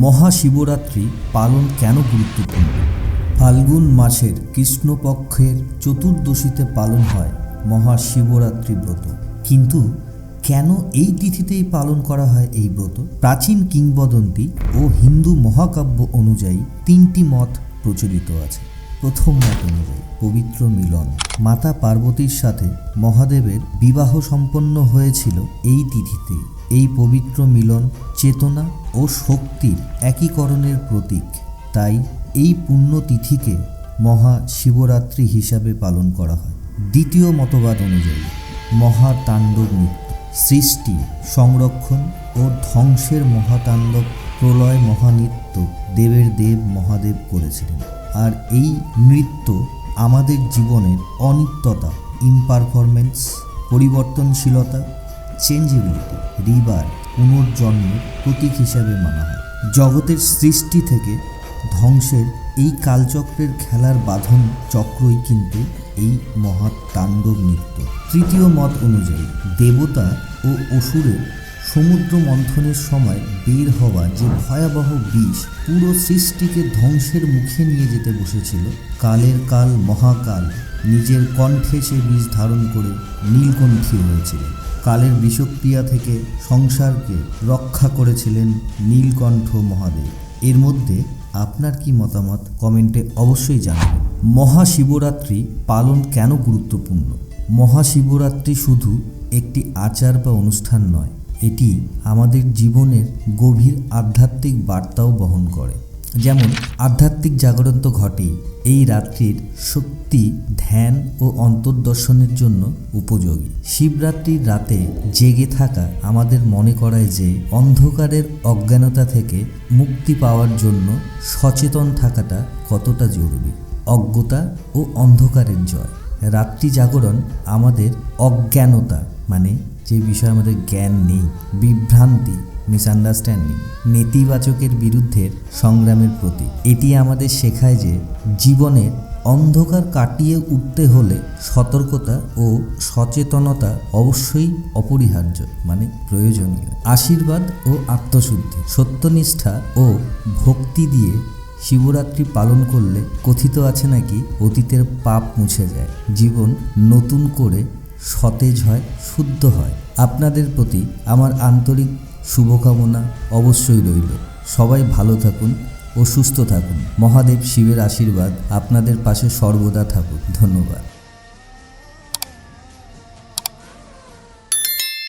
মহাশিবরাত্রি পালন কেন গুরুত্বপূর্ণ? ফাল্গুন মাসের কৃষ্ণপক্ষের চতুর্দশীতে পালন হয় মহাশিবরাত্রি ব্রত। কিন্তু কেন এই তিথিতেই পালন করা হয় এই ব্রত? প্রাচীন কিংবদন্তি ও হিন্দু মহাকাব্য অনুযায়ী তিনটি মত প্রচলিত আছে। প্রথম মত অনুযায়ী পবিত্র মিলন। মাতা পার্বতীর সাথে মহাদেবের বিবাহ সম্পন্ন হয়েছিল এই তিথিতে। এই পবিত্র মিলন চেতনা ও শক্তির একীকরণের প্রতীক। তাই এই পুণ্য তিথিকে মহাশিবরাত্রি হিসাবে পালন করা হয়। দ্বিতীয় মতবাদ অনুযায়ী মহাতাণ্ডব নৃত্য। সৃষ্টি, সংরক্ষণ ও ধ্বংসের মহাতাণ্ডব প্রলয় মহানৃত্য দেবের দেব মহাদেব করেছিলেন। আর এই নৃত্য আমাদের জীবনের অনিত্যতা, ইমপারফরমেন্স, পরিবর্তনশীলতা, চেঞ্জেবিলিটি, রিবার, পুনর্জন্মের প্রতীক হিসাবে মানা হয়। জগতের সৃষ্টি থেকে ধ্বংসের এই কালচক্রের খেলার বাঁধন চক্রই কিন্তু এই মহাতাণ্ডব নৃত্য। তৃতীয় মত অনুযায়ী দেবতা ও অসুরের সমুদ্র মন্থনের সময় বের হওয়া যে ভয়াবহ বিষ পুরো সৃষ্টিকে ধ্বংসের মুখে নিয়ে যেতে বসেছিল, কালের কাল মহাকাল নিজের কণ্ঠে সে বিষ ধারণ করে নীলকণ্ঠী হয়েছিলেন। কালের বিষক্রিয়া থেকে সংসারকে রক্ষা করেছিলেন নীলকণ্ঠ মহাদেব। এর মধ্যে আপনার কি মতামত কমেন্টে অবশ্যই জানাবেন। মহাশিবরাত্রি পালন কেন গুরুত্বপূর্ণ? মহাশিবরাত্রি শুধু একটি আচার বা অনুষ্ঠান নয়, এটি আমাদের জীবনের গভীর আধ্যাত্মিক বার্তাও বহন করে। যেমন আধ্যাত্মিক জাগরণ তো ঘটেই, এই রাত্রির শক্তি ধ্যান ও অন্তর্দর্শনের জন্য উপযোগী। শিবরাত্রির রাতে জেগে থাকা আমাদের মনে করায় যে অন্ধকারের অজ্ঞানতা থেকে মুক্তি পাওয়ার জন্য সচেতন থাকাটা কতটা জরুরি। অজ্ঞতা ও অন্ধকারের জয়। রাত্রি জাগরণ আমাদের অজ্ঞানতা, মানে যে বিষয়ে আমাদের জ্ঞান নেই, বিভ্রান্তি, মিসআন্ডারস্ট্যান্ডিং, নেতিবাচকের বিরুদ্ধে সংগ্রামের প্রতীক। এটি আমাদের শেখায় যে জীবনের অন্ধকার কাটিয়ে উঠতে হলে সতর্কতা ও সচেতনতা অবশ্যই অপরিহার্য, মানে প্রয়োজনীয়। আশীর্বাদ ও আত্মশুদ্ধি। সত্যনিষ্ঠা ও ভক্তি দিয়ে শিবরাত্রি পালন করলে কথিত আছে নাকি অতীতের পাপ মুছে যায়, জীবন নতুন করে সতেজ হয়, শুদ্ধ হয়। আপনাদের প্রতি আমার আন্তরিক শুভকামনা অবশ্যই রইল। সবাই ভালো থাকুন ও সুস্থ থাকুন। মহাদেব শিবের আশীর্বাদ আপনাদের পাশে সর্বদা থাকুক। ধন্যবাদ।